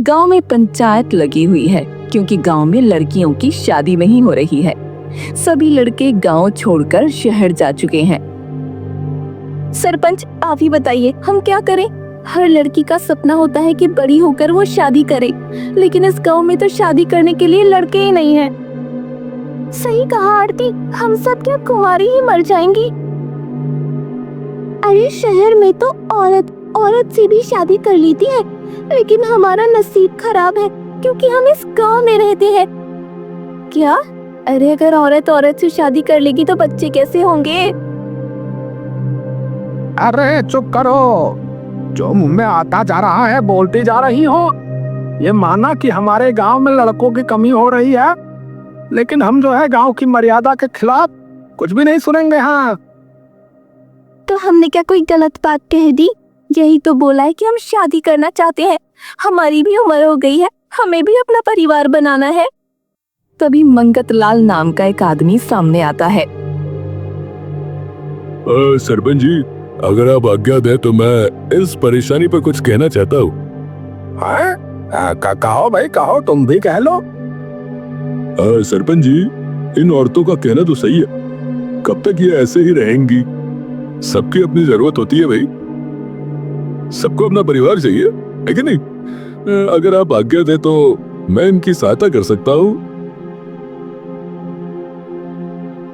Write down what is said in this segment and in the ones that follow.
गांव में पंचायत लगी हुई है क्योंकि गांव में लड़कियों की शादी नहीं हो रही है। सभी लड़के गांव छोड़कर शहर जा चुके हैं। सरपंच, आप ही बताइए हम क्या करें? हर लड़की का सपना होता है कि बड़ी होकर वो शादी करे, लेकिन इस गांव में तो शादी करने के लिए लड़के ही नहीं हैं। सही कहा आरती, हम सब क्या कुंवारी ही मर जाएंगी? अरे शहर में तो औरत से भी शादी कर लेती है, लेकिन हमारा नसीब खराब है क्योंकि हम इस गांव में रहते हैं। क्या? अरे अगर औरत से शादी कर लेगी तो बच्चे कैसे होंगे? अरे चुप करो, जो मुंह में आता जा रहा है बोलती जा रही हो। ये माना कि हमारे गांव में लड़कों की कमी हो रही है, लेकिन हम जो है गांव की मर्यादा के खिलाफ कुछ भी नहीं सुनेंगे। हाँ, तो हमने क्या कोई गलत बात कह दी? यही तो बोला है कि हम शादी करना चाहते हैं, हमारी भी उम्र हो गई है, हमें भी अपना परिवार बनाना है। तभी मंगत लाल नाम का एक आदमी सामने आता है। सरपंच जी, अगर आप आज्ञा दें तो मैं इस परेशानी पर कुछ कहना चाहता हूँ। कहो भाई कहो, तुम भी कह लो। सरपंच जी, इन औरतों का कहना तो सही है। कब तक ये ऐसे ही रहेंगी? सबकी अपनी जरूरत होती है भाई, सबको अपना परिवार चाहिए, है कि नहीं? अगर आप आज्ञा दें तो मैं इनकी सहायता कर सकता हूँ।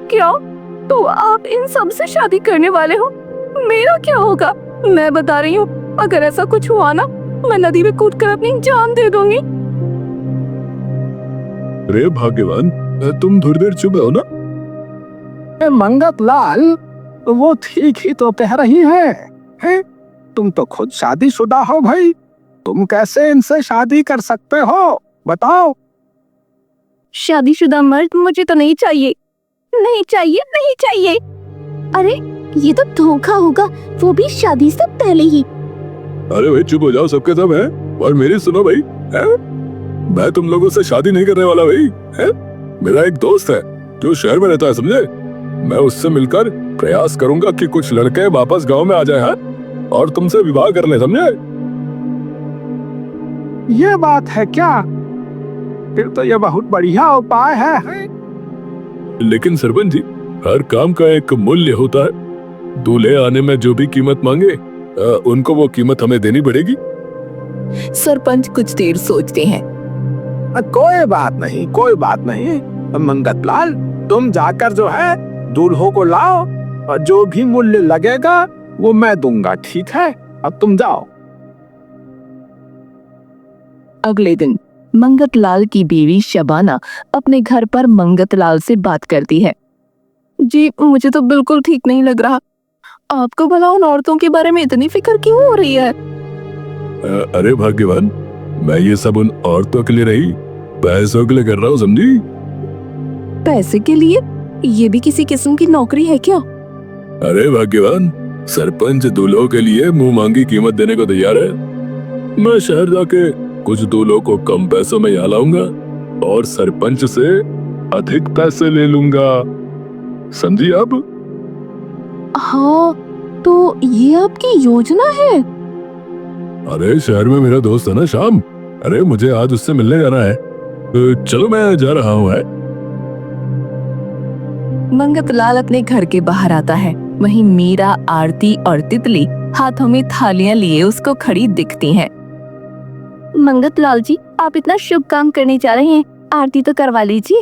क्या? तो आप इन सब से शादी करने वाले हो? मेरा क्या होगा? मैं बता रही हूँ, अगर ऐसा कुछ हुआ ना, मैं नदी में कूदकर अपनी जान दे दूंगी। रे भाग्यवान, तुम थोड़ी देर चुप हो ना। मंगत लाल, वो ठीक ही तो कह रही है? तुम तो खुद शादीशुदा हो भाई, तुम कैसे इनसे शादी कर सकते हो? बताओ। शादीशुदा मर्द मुझे तो नहीं चाहिए, नहीं चाहिए, नहीं चाहिए। अरे ये तो धोखा होगा, वो भी शादी से पहले ही। अरे भाई चुप हो जाओ, सबके सब है। और मेरी सुनो भाई, है? मैं तुम लोगों से शादी नहीं करने वाला भाई, है? मेरा एक दोस्त है जो शहर में रहता है, समझे? मैं उससे मिलकर प्रयास करूंगा कि कुछ लड़के वापस गांव में आ जाए, हैं? और तुमसे विवाह कर ले, समझे? ये बात है क्या? फिर तो ये बहुत बढ़िया उपाय है। लेकिन सरपंच जी, हर काम का एक मूल्य होता है। दूल्हे आने में जो भी कीमत मांगे, उनको वो कीमत हमें देनी पड़ेगी। सरपंच कुछ देर सोचते हैं। कोई बात नहीं, कोई बात नहीं। मंगत लाल, तुम जाकर जो है दूल्हों को लाओ, और जो भी मूल्य लगेगा वो मैं दूंगा, ठीक है? अब तुम जाओ। अगले दिन मंगत लाल की बीवी शबाना अपने घर पर मंगत लाल से बात करती है। जी, मुझे तो बिल्कुल ठीक नहीं लग रहा। आपको भला उन औरतों के बारे में इतनी फिक्र क्यों हो रही है? अरे भाग्यवान, मैं ये सब उन औरतों के लिए नहीं, पैसों के लिए कर रहा हूँ, समझी? पैसे के लिए? ये भी किसी किस्म की नौकरी है क्या? अरे भाग्यवान, सरपंच दूल्हों के लिए मुंह मांगी कीमत देने को तैयार है। मैं शहर जाके कुछ दूल्हों को कम पैसों में यहाँ लाऊंगा और सरपंच से अधिक पैसे ले लूंगा, समझी आप? हाँ, तो ये आपकी योजना है? अरे शहर में मेरा दोस्त है ना श्याम, अरे मुझे आज उससे मिलने जाना है। चलो मैं जा रहा हूँ। मंगत लाल अपने घर के बाहर आता है। वहीं मीरा, आरती और तितली हाथों में थालियां लिए उसको खड़ी दिखती हैं। मंगत लाल जी, आप इतना शुभ काम करने जा रहे हैं, आरती तो करवा लीजिए।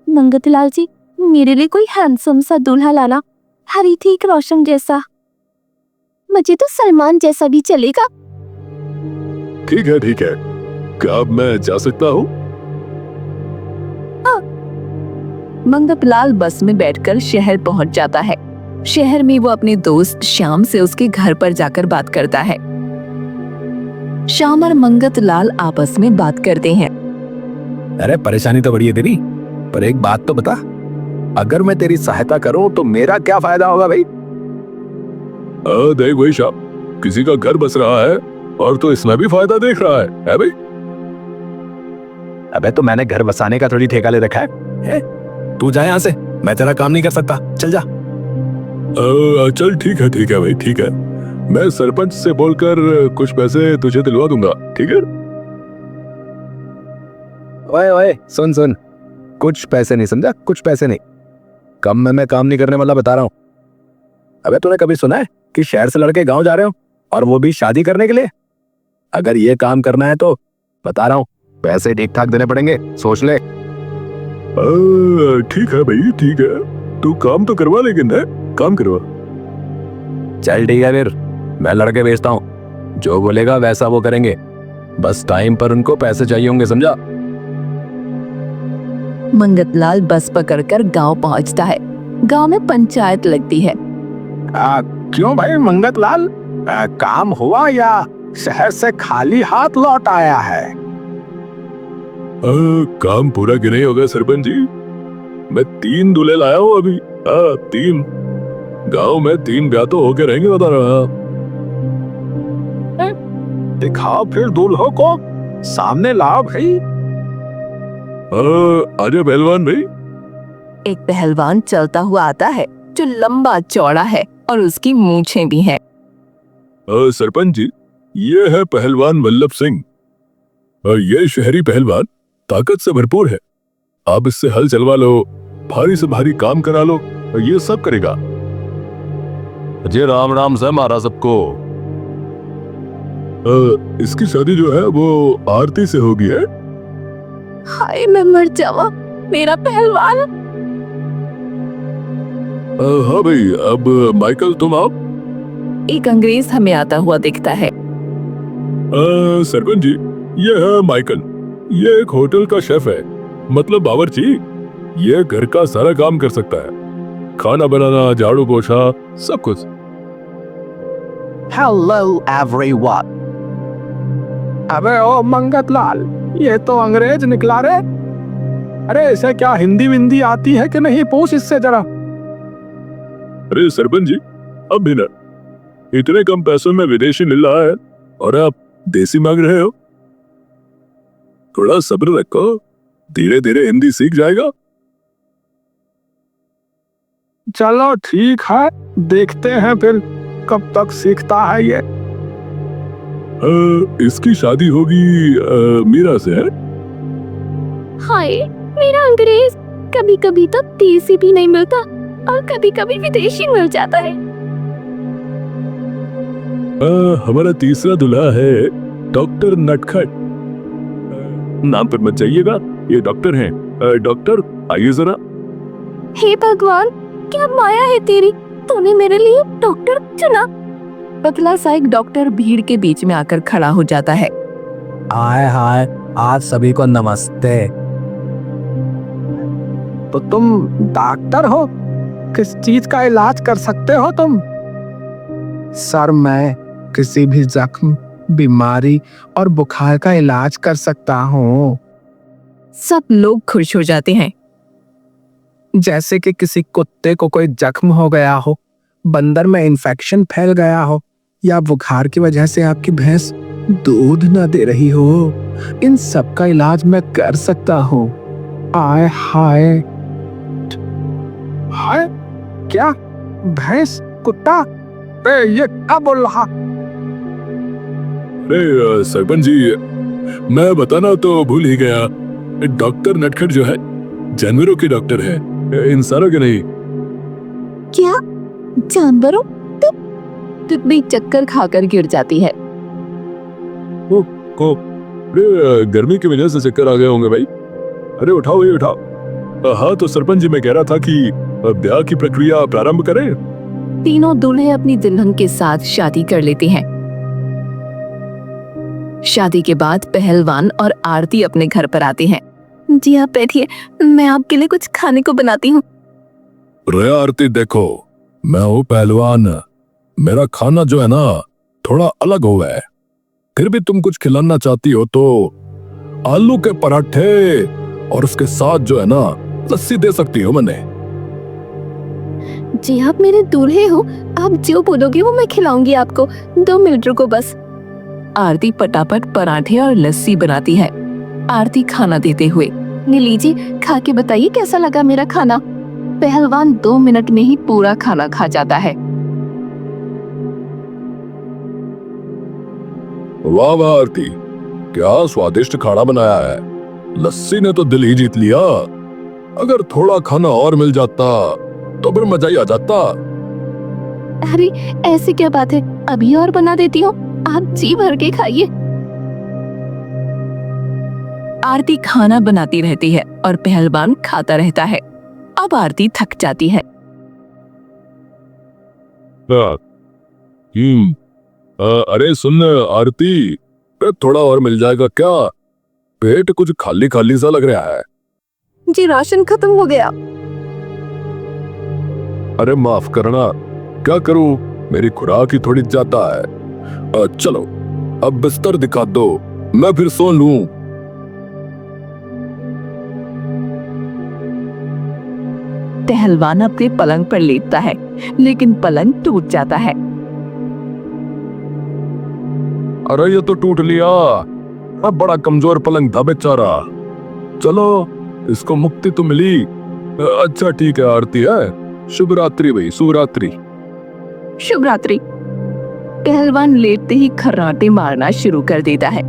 मंगत लाल जी, मेरे लिए कोई हैंडसम सा दूल्हा लाना, हरिथिक रोशन जैसा। मुझे तो सलमान जैसा भी चलेगा। ठीक है, ठीक है। क्या अब मैं जा सकता हूँ? मंगत लाल बस में बैठकर शहर पहुंच जाता है। शहर में वो अपने दोस्त श्याम से उसके घर पर जाकर बात करता है। श्याम और मंगत लाल आपस में बात करते हैं। अरे परेशानी तो बड़ी है तेरी, पर एक बात तो बता, अगर मैं तेरी सहायता करूं तो मेरा क्या फायदा होगा भाई? देख भाई श्याम, किसी का घर बस रहा है और तो इसमें भी फायदा देख रहा है भाई? अबे तो मैंने घर बसाने का थोड़ी ठेका ले रखा है? तू जा यहाँ से, मैं तेरा काम नहीं कर सकता, चल जा। चल ठीक है भाई, ठीक है। मैं सरपंच से बोलकर कुछ पैसे तुझे दिलवा दूंगा, ठीक है? ओए ओए सुन सुन, कुछ पैसे नहीं, समझा? कुछ पैसे नहीं। कम में मैं काम नहीं करने वाला, बता रहा हूँ। अबे तूने कभी सुना है कि शहर से लड़के गांव जा रहे हो, और वो भी शादी करने के लिए? अगर ये काम करना है तो बता रहा हूँ, पैसे ठीक ठाक देने पड़ेंगे, सोच ले। ठीक है भाई, ठीक है, तू काम तो करवा, लेकिन है काम करवा। चल ठीक है, फिर मैं लड़के भेजता हूँ, जो बोलेगा वैसा वो करेंगे, बस टाइम पर उनको पैसे चाहिए होंगे, समझा? मंगतलाल बस पकड़कर गांव पहुंचता है। गांव में पंचायत लगती है। क्यों भाई मंगतलाल, काम हुआ या शहर से खाली हाथ लौट आया है? काम पूरा क्यों नहीं होगा सरपंच जी? मैं 3 दूल्हे लाया हूँ अभी। 3 गांव में 3 ब्याह तो होके रहेंगे, बता रहा। दिखाओ फिर दूल्हों को, सामने लाओ भाई। आजा पहलवान भाई। एक पहलवान चलता हुआ आता है जो लंबा चौड़ा है और उसकी मूछें भी हैं। सरपंच जी, ये है पहलवान वल्लभ सिंह। ये शहरी पहलवान ताकत से भरपूर है। आप इससे हल चलवा लो, भारी से भारी काम करा लो, ये सब करेगा। जी राम राम से मारा सबको। इसकी शादी जो है वो आरती से होगी है। हाय मैं मर जावा, मेरा पहलवान। हाँ भाई, अब माइकल तुम आओ। एक अंग्रेज हमें आता हुआ दिखता है। सरपंच जी, ये है माइकल। ये एक होटल का शेफ है, मतलब बावर्ची। ये घर का सारा काम कर सकता है, खाना बनाना, झाड़ू पोछा, सब कुछ। Hello everyone. अबे ओ मंगतलाल, ये तो अंग्रेज निकला रे। अरे इसे क्या हिंदी विंदी आती है कि नहीं, पूछ इससे जरा। अरे सरपंच जी, अब भी ना, इतने कम पैसों में विदेशी मिल रहा है और आप देसी मांग रहे हो। थोड़ा सब्र रखो, धीरे धीरे हिंदी सीख जाएगा। चलो ठीक है, देखते हैं फिर कब तक सीखता है ये। इसकी शादी होगी मीरा से, है? हाय मेरा अंग्रेज, कभी कभी तो देसी भी नहीं मिलता और कभी कभी विदेशी मिल जाता है। हमारा तीसरा दूल्हा है डॉक्टर नटखट। नाम पर मत जाइएगा, ये डॉक्टर हैं। डॉक्टर आइए जरा। हे भगवान, क्या माया है तेरी, तूने मेरे लिए डॉक्टर चुना। पतला सा एक डॉक्टर भीड़ के बीच में आकर खड़ा हो जाता है। हाय हाय, आज सभी को नमस्ते। तो तुम डॉक्टर हो, किस चीज का इलाज कर सकते हो तुम? सर, मैं किसी भी जख्म, बीमारी और बुखार का इलाज कर सकता हूँ। सब लोग खुश हो जाते हैं। जैसे कि किसी कुत्ते को कोई जख्म हो गया हो, बंदर में इन्फेक्शन फैल गया हो, या बुखार की वजह से आपकी भैंस दूध न दे रही हो, इन सब का इलाज मैं कर सकता हूँ। आय हाय हाय, क्या भैंस, कुत्ता? ये क्या बोल रहा? अरे सरपंच जी, मैं बताना तो भूल ही गया। डॉक्टर नटखट जो है जानवरों के डॉक्टर है, इंसानों के नहीं। क्या जानवरों? तितली चक्कर खाकर गिर जाती है। अरे गर्मी की वजह से चक्कर आ गए होंगे भाई। अरे उठाओ, ये उठाओ। हाँ तो सरपंच जी, मैं कह रहा था कि ब्याह की प्रक्रिया प्रारंभ करें। तीनों दूल्हे अपनी दुल्हन के साथ शादी कर लेते हैं। शादी के बाद पहलवान और आरती अपने घर पर आते हैं। जी आप बैठिए, मैं आपके लिए कुछ खाने को बनाती हूँ। रे आरती, देखो मैं हूँ पहलवान, मेरा खाना जो है ना थोड़ा अलग हुआ है। फिर भी तुम कुछ खिलाना चाहती हो तो आलू के पराठे और उसके साथ जो है ना लस्सी दे सकती हो मैंने। जी आप मेरे दूल्हे हो, आप जो बोलोगे वो मैं खिलाऊंगी आपको। 2 मिनट रुको बस। आरती पटापट पराठे और लस्सी बनाती है। आरती खाना देते हुए, ने लीजिए, खा के बताइए कैसा लगा मेरा खाना। पहलवान 2 मिनट में ही पूरा खाना खा जाता है। वाह वाह आरती, क्या स्वादिष्ट खाना बनाया है। लस्सी ने तो दिल ही जीत लिया। अगर थोड़ा खाना और मिल जाता तो फिर मजा ही आ जाता। अरे ऐसी क्या बात है, अभी और बना देती हूँ, आप जी भर के खाइए। आरती खाना बनाती रहती है और पहलवान खाता रहता है। अब आरती थक जाती है। अरे सुन आरती, थोड़ा और मिल जाएगा क्या? पेट कुछ खाली खाली सा लग रहा है। जी राशन खत्म हो गया। अरे माफ करना, क्या करूं, मेरी खुराक ही थोड़ी ज्यादा है। चलो अब बिस्तर दिखा दो, मैं फिर सो लूं। पहलवान अपने पलंग पर लेटता है, लेकिन पलंग टूट जाता है। अरे ये तो टूट लिया। अब बड़ा कमजोर पलंग था बेचारा। चलो इसको मुक्ति तो मिली। अच्छा ठीक है आरती है, शुभ रात्रि भाई, शुभ रात्रि। शुभ रात्रि। पहलवान लेटते ही खर्राटे मारना शुरू कर देता है।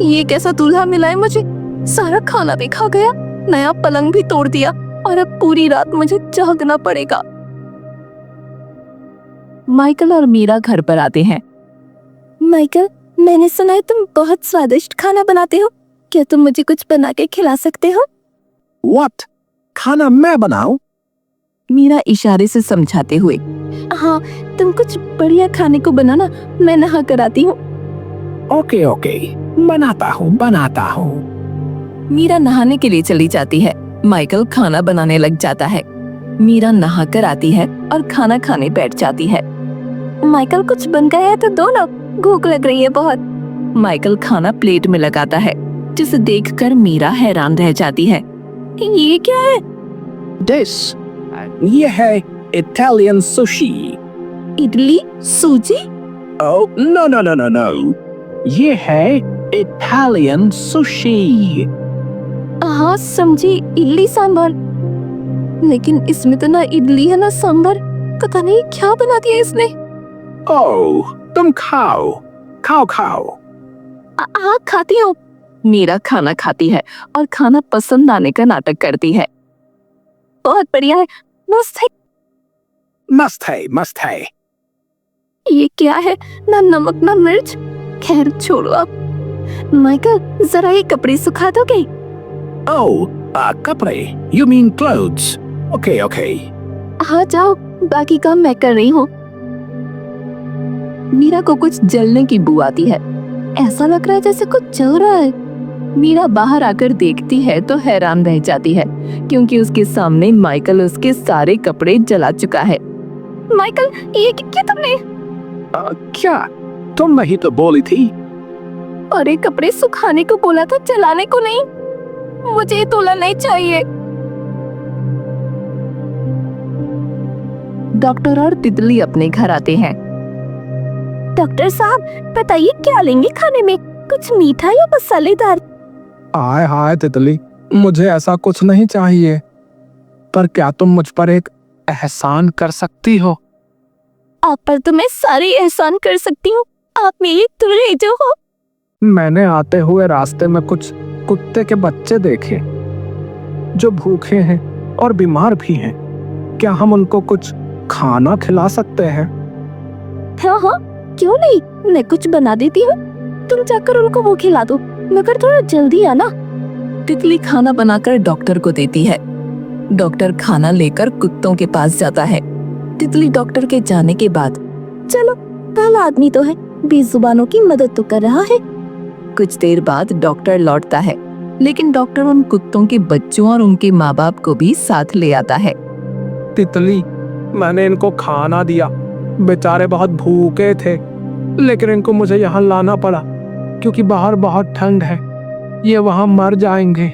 ये कैसा दूल्हा मिला है मुझे, सारा खाना भी खा गया, नया पलंग भी तोड़ दिया, और अब पूरी रात मुझे जागना पड़ेगा। माइकल और मीरा घर पर आते हैं। माइकल, मैंने सुना है तुम बहुत स्वादिष्ट खाना बनाते हो, क्या तुम मुझे कुछ बना के खिला सकते हो? व्हाट? खाना मैं बनाऊं? मीरा इशारे से समझाते हुए। हाँ, तुम कुछ बढ़िया खाने को बनाना, मैं नहा कर आती हूँ। ओके ओके, बनाता हूँ। मीरा नहाने के लिए चली जाती है। माइकल खाना बनाने लग जाता है। मीरा नहा कर आती है और खाना खाने बैठ जाती है। माइकल कुछ बन गया है तो दो ना, भूख लग रही है बहुत। माइकल खाना प्लेट में लगाता है, जिसे देखकर मीरा हैरान रह जाती है। ये क्या है? डिश, ये है Italian sushi. Idli suji? Oh no no no no no, ये है इटालियन सुशी। हाँ समझी, इडली सांभर। लेकिन इसमें तो ना इडली है ना सांभर, पता नहीं क्या बना दिया इसने। ओह तुम खाओ खाओ। खाती हूँ। मीरा खाना खाती है और खाना पसंद आने का नाटक करती है। बहुत बढ़िया है, मस्त है। मस्त है। ये क्या है, ना नमक ना मिर्च। खैर छोड़ो अब। माइकल, जरा ये कपड़े सुखा दोगे? ओह कपड़े, यू मीन क्लोथ्स। ओके। हाँ जाओ, बाकी काम मैं कर रही हूँ। मीरा को कुछ जलने की बू आती है। ऐसा लग रहा है जैसे कुछ जल रहा है। मीरा बाहर आकर देखती है तो हैरान रह जाती है, क्योंकि उसके सामने माइकल उसके सारे कपड़े जला चुका है। माइकल, ये क्या तुमने? क्या तुम नहीं तो बोली थी? अरे कपड़े सुखाने को बोला था, जलाने को नहीं। मुझे ये तोला नहीं चाहिए। डॉक्टर और तितली अपने घर आते हैं। डॉक्टर साहब, बताइए क्या लेंगे खाने में, कुछ मीठा या मसालेदार? हाय तितली, मुझे ऐसा कुछ नहीं चाहिए, पर क्या तुम मुझ पर एक एहसान कर सकती हो? आप पर तो मैं सारे एहसान कर सकती हूँ, आप मेरे दुल्हे जो हो। मैंने आते हुए रास्ते में कुछ कुत्ते के बच्चे देखे जो भूखे हैं और बीमार भी हैं। क्या हम उनको कुछ खाना खिला सकते हैं? हाँ, क्यों नहीं, मैं कुछ बना देती हूँ। तुम जाकर उनको वो खिला दो, मगर थोड़ा जल्दी आना। तितली खाना बनाकर डॉक्टर को देती है। डॉक्टर खाना लेकर कुत्तों के पास जाता है। तितली डॉक्टर के जाने के बाद, चलो, भला आदमी तो है, बेजुबानों की मदद तो कर रहा है। कुछ देर बाद डॉक्टर लौटता है, लेकिन डॉक्टर उन कुत्तों के बच्चों और उनके माँ बाप को भी साथ ले आता है। तितली, मैंने इनको खाना दिया, बेचारे बहुत भूखे थे, लेकिन इनको मुझे यहाँ लाना पड़ा क्योंकि बाहर बहुत ठंड है, ये वहाँ मर जाएंगे।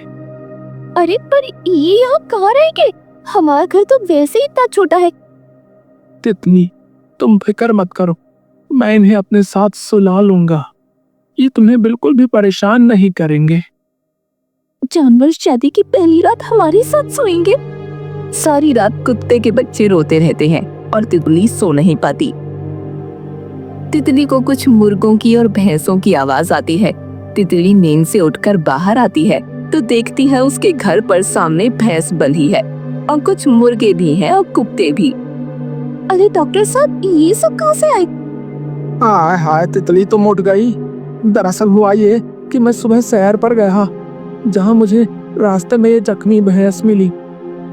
अरे पर ये यहाँ कहाँ रहेंगे? हमारा घर तो वैसे ही इतना छोटा है। तितली, तुम फिक्र मत करो, मैं इन्हें अपने साथ सुला लूंगा। ये तुम्हें बिल्कुल भी परेशान नहीं करेंगे। जानवर शादी की पहली रात हमारे साथ सोएंगे? सारी रात कुत्ते के बच्चे रोते रहते हैं और तितली सो नहीं पाती। तितली को कुछ मुर्गों की और भैंसों की आवाज आती है। तितली नींद से उठकर बाहर आती है तो देखती है उसके घर पर सामने भैंस बंधी है और कुछ मुर्गे भी हैं और कुत्ते भी। अरे डॉक्टर साहब, ये सब कहाँ से आई? हाय हाय, तितली तो उठ गई। दरअसल हुआ ये कि मैं सुबह सैर पर गया, जहाँ मुझे रास्ते में ये जख्मी भैंस मिली,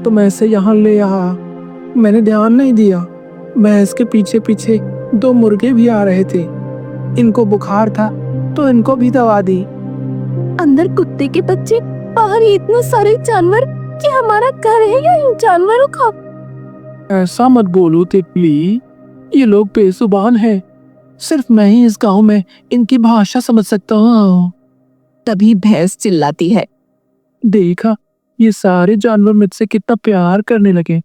तो मैं इसे यहाँ ले आया। मैंने ध्यान नहीं दिया, भैंस के पीछे पीछे 2 मुर्गे भी आ रहे थे। इनको बुखार था तो इनको भी दवा दी। अंदर कुत्ते के बच्चे, बाहर ये इतने सारे जानवर। कि हमारा घर है या इन जानवरों का? ऐसा मत बोलो तितली, ये लोग बेजुबान हैं। सिर्फ मैं ही इस गांव में इनकी भाषा समझ सकता हूँ। तभी भैंस चिल्लाती है, देखा, ये सारे जानवर मुझसे कितना प्यार करने लगे।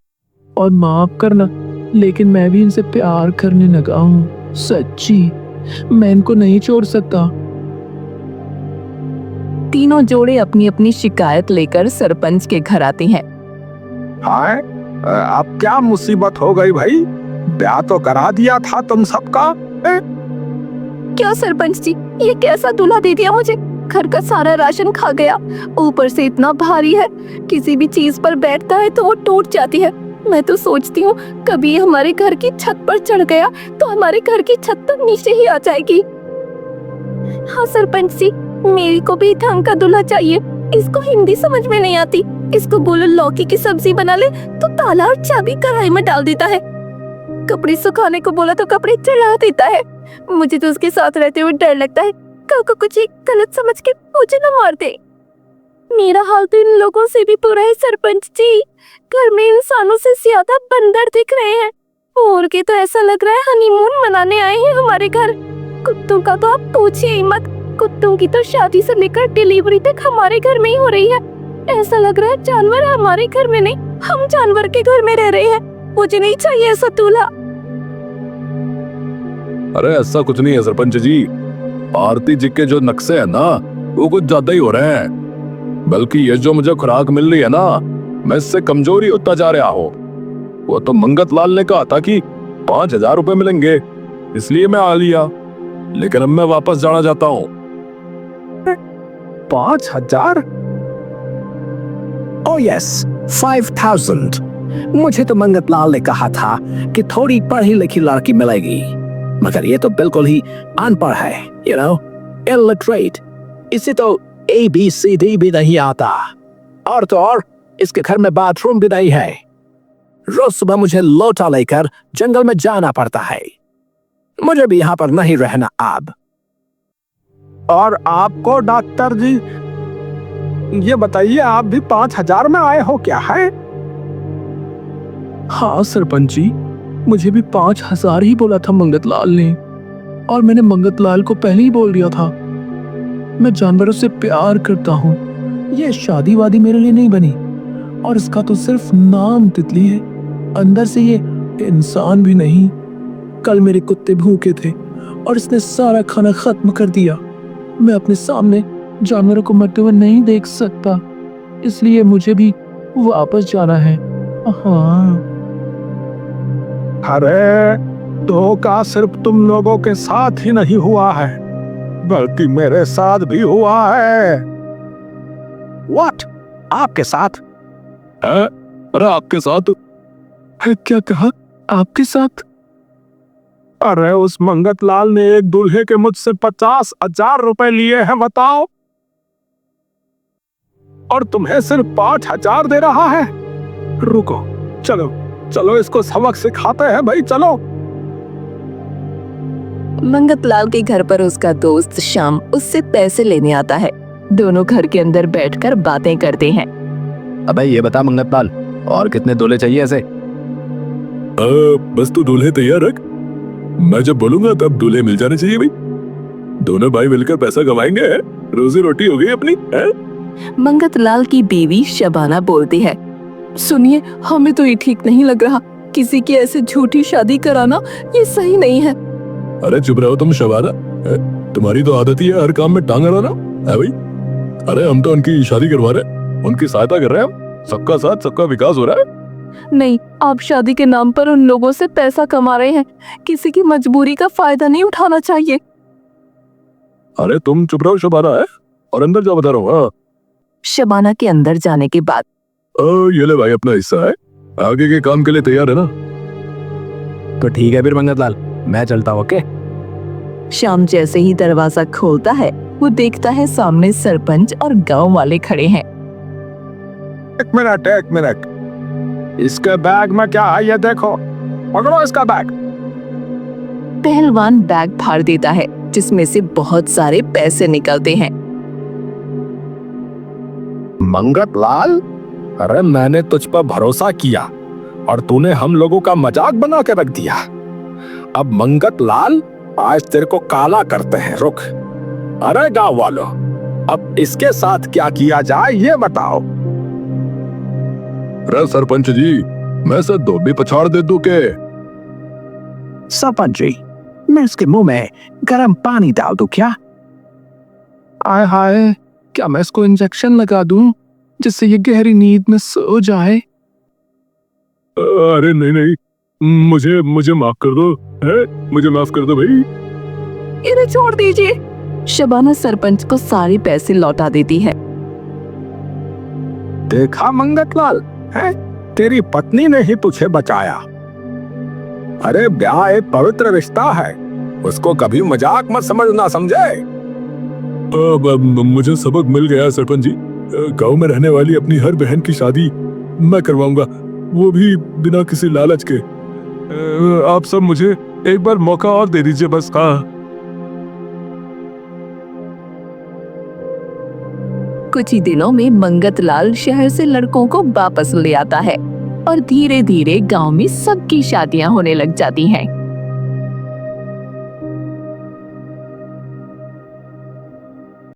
और माफ करना, लेकिन मैं भी इनसे प्यार करने लगा हूँ। सच्ची, मैं इनको नहीं छोड़ सकता। तीनों जोड़े अपनी अपनी शिकायत लेकर सरपंच के घर आते हैं। हाय, अब क्या मुसीबत हो गई भाई? ब्याह तो करा दिया था तुम सबका। क्या सरपंच जी, ये कैसा दूल्हा दे दिया मुझे? घर का सारा राशन खा गया, ऊपर से इतना भारी है, किसी भी चीज पर बैठता है तो वो टूट जाती है। मैं तो सोचती हूँ कभी हमारे घर की छत पर चढ़ गया तो हमारे घर की छत तो नीचे ही आ जाएगी। हाँ सरपंच जी, मेरी को भी ढंग का दूल्हा चाहिए। इसको हिंदी समझ में नहीं आती, इसको बोलो लौकी की सब्जी बना ले तो ताला और चाबी कढ़ाई में डाल देता है। कपड़े सुखाने को बोला तो कपड़े चढ़ा देता है। मुझे तो उसके साथ रहते हुए डर लगता है कल को कुछ गलत समझ के मुझे न मार दे। मेरा हाल तो इन लोगों से भी बुरा है सरपंच जी। घर में इंसानों से ज्यादा बंदर दिख रहे हैं। और के तो ऐसा लग रहा है हनीमून मनाने आए हैं हमारे घर। कुत्तों का तो आप पूछिए ही मत। कुत्तों की तो शादी से लेकर डिलीवरी तक हमारे घर में ही हो रही है। ऐसा लग रहा है जानवर हमारे घर में नहीं, हम जानवर के घर में रह रहे हैं। मुझे नहीं चाहिए ऐसा दूल्हा। अरे ऐसा कुछ नहीं है सरपंच जी, आरती जी के जो नक्शे है ना वो कुछ ज्यादा ही हो रहे हैं। बल्कि ये जो मुझे खुराक मिल रही है ना, मैं इससे कमजोरी होता जा रहा हूँ। वो तो मंगत लाल ने कहा था कि 5,000 रुपए मिलेंगे, इसलिए मैं आ लिया। लेकिन अब मैं वापस जाना चाहता हूँ। 5,000? Oh yes, 5,000। मुझे तो मंगतलाल ने कहा था कि थोड़ी पढ़ी लिखी लड़की मिलेगी, मगर ये तो बिल्कुल ही अनपढ़ है, यू नो, इलिटरेट। इसे तो ABCD भी नहीं आता, और तो और इसके घर में बाथरूम भी नहीं है। रोज सुबह मुझे लोटा लेकर जंगल में जाना पड़ता है। मुझे भी यहाँ पर नहीं रहना अब। और आपको डॉक्टर जी, ये बताइए, आप भी 5,000 में आए हो क्या है? हाँ सरपंच जी, मुझे भी 5,000 ही बोला था मंगतलाल ने, और मैंने मंगतलाल को पहले ही बोल दिया था। मैं जानवरों से प्यार करता हूँ। ये शादी वादी मेरे लिए नहीं बनी, और इसका तो सिर्फ नाम तितली है, अंदर से ये इंसान भी नहीं। कल मेरे कुत्ते भूखे थे और इसने सारा खाना खत्म कर दिया। मैं अपने सामने जानवरों को मरते हुए नहीं देख सकता, इसलिए मुझे भी वापस जाना है। हाँ। अरे धोखा सिर्फ तुम लोगों के साथ ही नहीं हुआ है, बल्कि मेरे साथ भी हुआ है। व्हाट? आपके साथ? है? अरे आपके साथ? क्या कहा? आपके साथ? अरे उस मंगतलाल ने एक दूल्हे के मुझसे 50,000 रुपए लिए हैं, बताओ, और तुम्हें सिर्फ 5,000 दे रहा है। रुको, चलो चलो इसको सबक सिखाते हैं भाई, चलो। मंगतलाल के घर पर उसका दोस्त श्याम उससे पैसे लेने आता है। दोनों घर के अंदर बैठकर बातें करते हैं। अबे ये बता मंगतलाल, और कितने दूल्हे चाहिए ऐसे? बस तू दूल्हे तैयार रख, मैं जब बोलूंगा तब दूल्हे मिल जाने चाहिए भाई। दोनों भाई मिलकर पैसा कमाएंगे, रोजी रोटी हो गई अपनी, है? मंगतलाल की बीवी शबाना बोलती है, सुनिए, हमें तो ये ठीक नहीं लग रहा। किसी की ऐसे झूठी शादी कराना ये सही नहीं है। अरे चुप रहो तुम शबाना, तुम्हारी तो आदत ही है हर काम में टांग अड़ाना, है भाई? अरे हम तो उनकी शादी करवा रहे हैं, उनकी सहायता कर रहे हैं हम। सबका साथ सबका विकास हो रहा है, नहीं, आप शादी के नाम पर उन लोगों से पैसा कमा रहे हैं। किसी की मजबूरी का फायदा नहीं उठाना चाहिए। अरे तुम चुप रहो शबाना, है और अंदर जा बता रहा हूँ। हाँ शबाना के अंदर जाने के बाद ये ले भाई अपना हिस्सा है, आगे के काम के लिए तैयार है ना? तो ठीक है फिर मंगत लाल, मैं चलता हूँ। ओके। श्याम जैसे ही दरवाजा खोलता है वो देखता है सामने सरपंच और गांव वाले खड़े हैं। एक मिनट, इसके बैग में क्या है ये देखो, पकड़ो इसका बैग। पहलवान बैग फाड़ देता है जिसमें से बहुत सारे पैसे निकलते हैं। मंगत लाल, अरे मैंने तुझ पर भरोसा किया और तूने हम लोगों का मजाक बना के रख दिया। अब मंगत लाल आज तेरे को काला करते हैं, रुक। अरे गांव वालों, अब इसके साथ क्या किया जाए ये बताओ। अरे सरपंच जी, मैं से धोबी पछाड़ दे दूं के? सरपंच जी, मैं इसके मुंह में गर्म पानी डाल दूं क्या? आय हाय, क्या मैं इसको इंजेक्शन लगा दूं जिससे ये गहरी नींद में सो जाए? अरे नहीं, मुझे माफ कर दो, है? मुझे माफ कर दो भाई। इन्हें छोड़ दीजिए। शबाना सरपंच को सारे पैसे लौटा देती है। देखा मंगत लाल, है तेरी पत्नी ने ही तुझे बचाया। अरे ब्याह एक पवित्र रिश्ता है, उसको कभी मजाक मत समझना, समझे? मुझे सबक मिल गया सरपंच जी। गांव में रहने वाली अपनी हर बहन की शादी मैं करवाऊंगा, वो भी बिना किसी लालच के। आप सब मुझे एक बार मौका और दे दीजिए बस। हाँ। कुछ ही दिनों में मंगत लाल शहर से लड़कों को वापस ले आता है और धीरे धीरे गांव में सबकी शादियां होने लग जाती हैं।